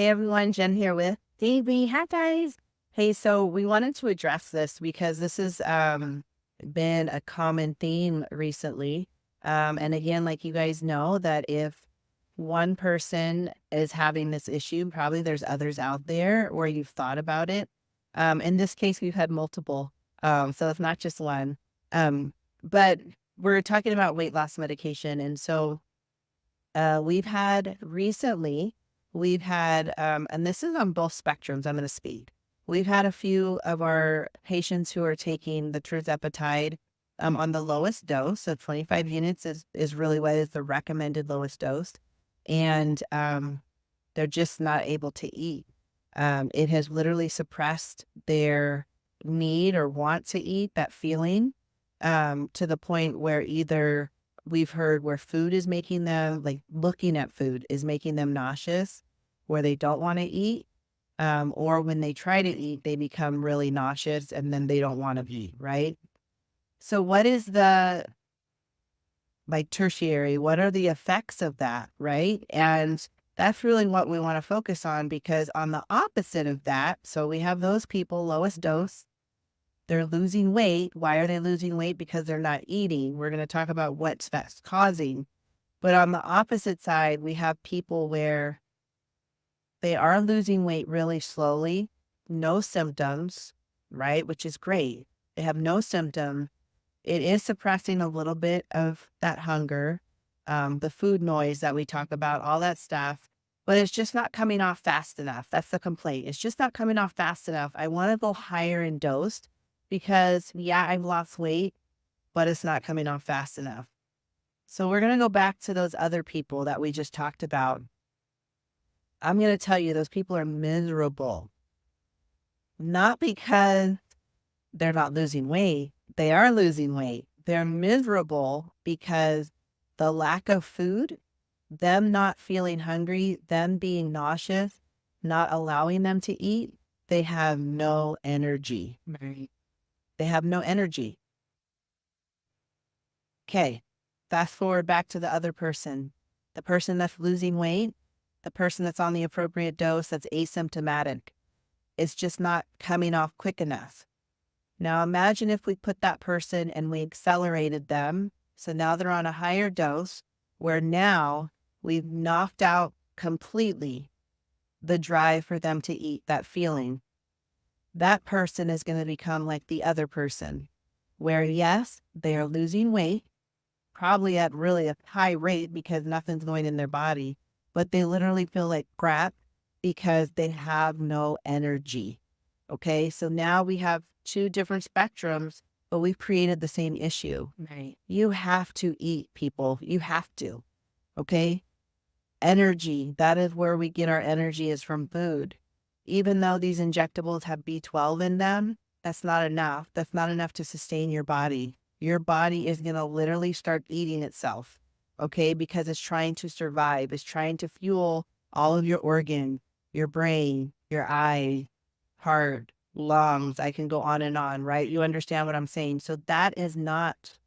Hey everyone, Jen here with Davey. Hi guys. Hey, so we wanted to address this because this has been a common theme recently. And again, like you guys know, that if one person is having this issue, probably there's others out there where you've thought about it. In this case, we've had multiple. So it's not just one. But we're talking about weight loss medication. And so we've had recently, and this is on both spectrums, I'm going to speak. We've had a few of our patients who are taking the tirzepatide on the lowest dose. So 25 units is really what is the recommended lowest dose. And they're just not able to eat. It has literally suppressed their need or want to eat, that feeling, to the point where either we've heard where food is making them, like looking at food is making them nauseous, where they don't want to eat, or when they try to eat, they become really nauseous and then they don't want to eat, right? So what is the like tertiary? What are the effects of that, right? And that's really what we want to focus on, because on the opposite of that, so we have those people, lowest dose, they're losing weight. Why are they losing weight? Because they're not eating. We're going to talk about what's that's causing. But on the opposite side, we have people where they are losing weight really slowly, no symptoms, right? Which is great. They have no symptom. It is suppressing a little bit of that hunger, the food noise that we talk about, all that stuff, but it's just not coming off fast enough. That's the complaint. It's just not coming off fast enough. I want to go higher in dose because, yeah, I've lost weight, but it's not coming off fast enough. So we're going to go back to those other people that we just talked about. I'm going to tell you, those people are miserable, not because they're not losing weight. They are losing weight. They're miserable because the lack of food, them not feeling hungry, them being nauseous, not allowing them to eat, they have no energy. Right. They have no energy. Okay, fast forward back to the other person, the person that's losing weight, the person that's on the appropriate dose, that's asymptomatic. It's just not coming off quick enough. Now imagine if we put that person and we accelerated them. So now they're on a higher dose, where now we've knocked out completely the drive for them to eat, that feeling. That person is going to become like the other person, where yes, they are losing weight, probably at really a high rate because nothing's going in their body, but they literally feel like crap because they have no energy. Okay, so now we have two different spectrums, but we've created the same issue. Right. You have to eat, people. You have to. Okay. Energy, that is where we get our energy, is from food. Even though these injectables have B12 in them, that's not enough. That's not enough to sustain your body. Your body is going to literally start eating itself, okay? Because it's trying to survive. It's trying to fuel all of your organ, your brain, your eye, heart, lungs. I can go on, right? You understand what I'm saying? So that is not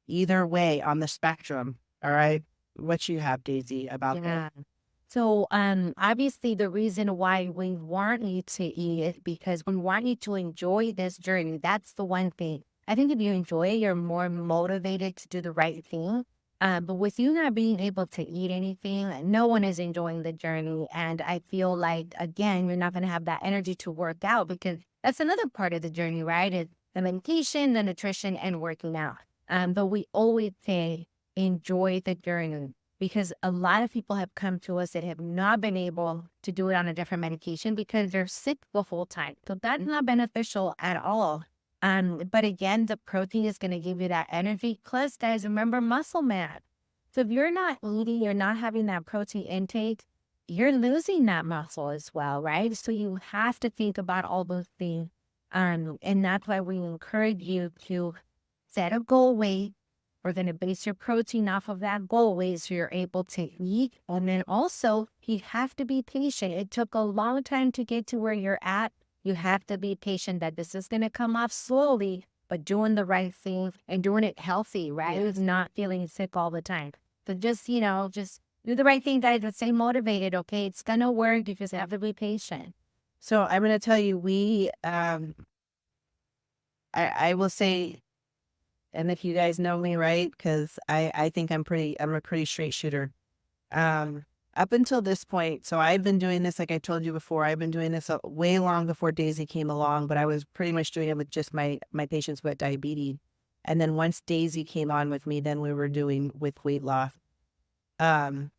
either way on the spectrum, all right? What you have, Daisy, about that? Yeah. So, obviously the reason why we want you to eat it because we want you to enjoy this journey. That's the one thing. I think if you enjoy it, you're more motivated to do the right thing. But with you not being able to eat anything, no one is enjoying the journey. And I feel like, again, you're not going to have that energy to work out because that's another part of the journey, right? Is the medication, the nutrition, and working out. But we always say, enjoy the journey because a lot of people have come to us that have not been able to do it on a different medication because they're sick the whole time. So that's not beneficial at all. But again, the protein is going to give you that energy. Plus, guys, remember muscle mass. So if you're not eating, you're not having that protein intake, you're losing that muscle as well, right? So you have to think about all those things. And that's why we encourage you to set a goal weight. We're going to base your protein off of that goal weight so you're able to eat. And then also, you have to be patient. It took a long time to get to where you're at. You have to be patient that this is going to come off slowly, but doing the right thing and doing it healthy, right? It's not feeling sick all the time. So just Do the right thing, guys, but stay motivated, okay? It's gonna work. You just have to be patient. So I'm going to tell you, I will say, and if you guys know me, right, because I think I'm a pretty straight shooter. Um, Up until this point, so I've been doing this, like I told you before, I've been doing this way long before Daisy came along, but I was pretty much doing it with just my patients with diabetes. And then once Daisy came on with me, then we were doing with weight loss.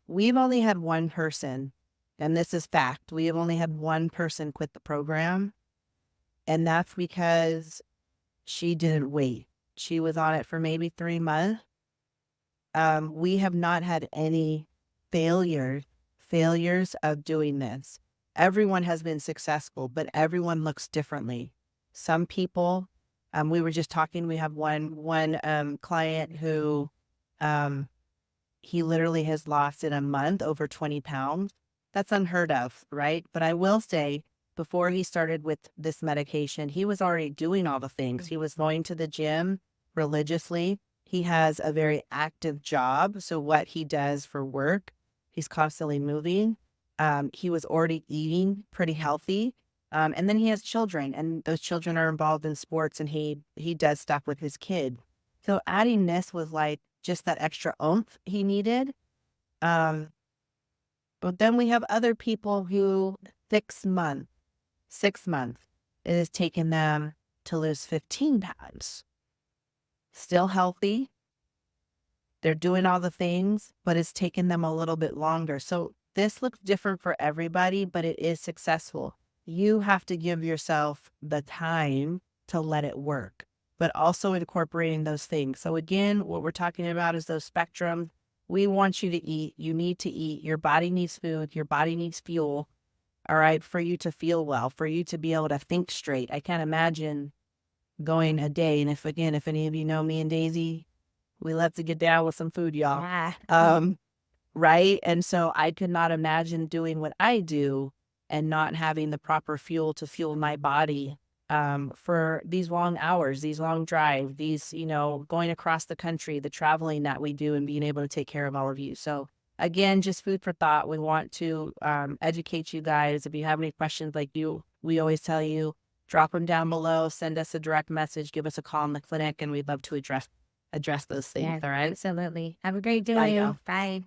We've only had one person, and this is fact. We have only had one person quit the program, and that's because she didn't wait. She was on it for maybe 3 months. We have not had any failures failures of doing this. Everyone has been successful, but everyone looks differently. Some people, we were just talking, we have one client who um he literally has lost in a month over 20 pounds. That's unheard of, right? But I will say, before he started with this medication, he was already doing all the things. He was going to the gym religiously. He has a very active job. So, what he does for work, he's constantly moving. He was already eating pretty healthy. And then he has children, and those children are involved in sports, and he does stuff with his kid. So adding this was like just that extra oomph he needed. Um, but then we have other people who 6 months, 6 months, it has taken them to lose 15 pounds. Still healthy. They're doing all the things, but it's taken them a little bit longer. So this looks different for everybody, but it is successful. You have to give yourself the time to let it work, but also incorporating those things. So again, what we're talking about is those spectrums. We want you to eat. You need to eat. Your body needs food. Your body needs fuel. All right. For you to feel well, for you to be able to think straight. I can't imagine going a day. And if any of you know me and Daisy, we love to get down with some food, y'all. Yeah. Right? And so I could not imagine doing what I do and not having the proper fuel to fuel my body for these long hours, these long drives, these, going across the country, the traveling that we do and being able to take care of all of you. So again, just food for thought. We want to educate you guys. If you have any questions we always tell you, drop them down below, send us a direct message, give us a call in the clinic, and we'd love to address those things. Yes, All right. absolutely. Have a great Bye, day. y'all. Bye.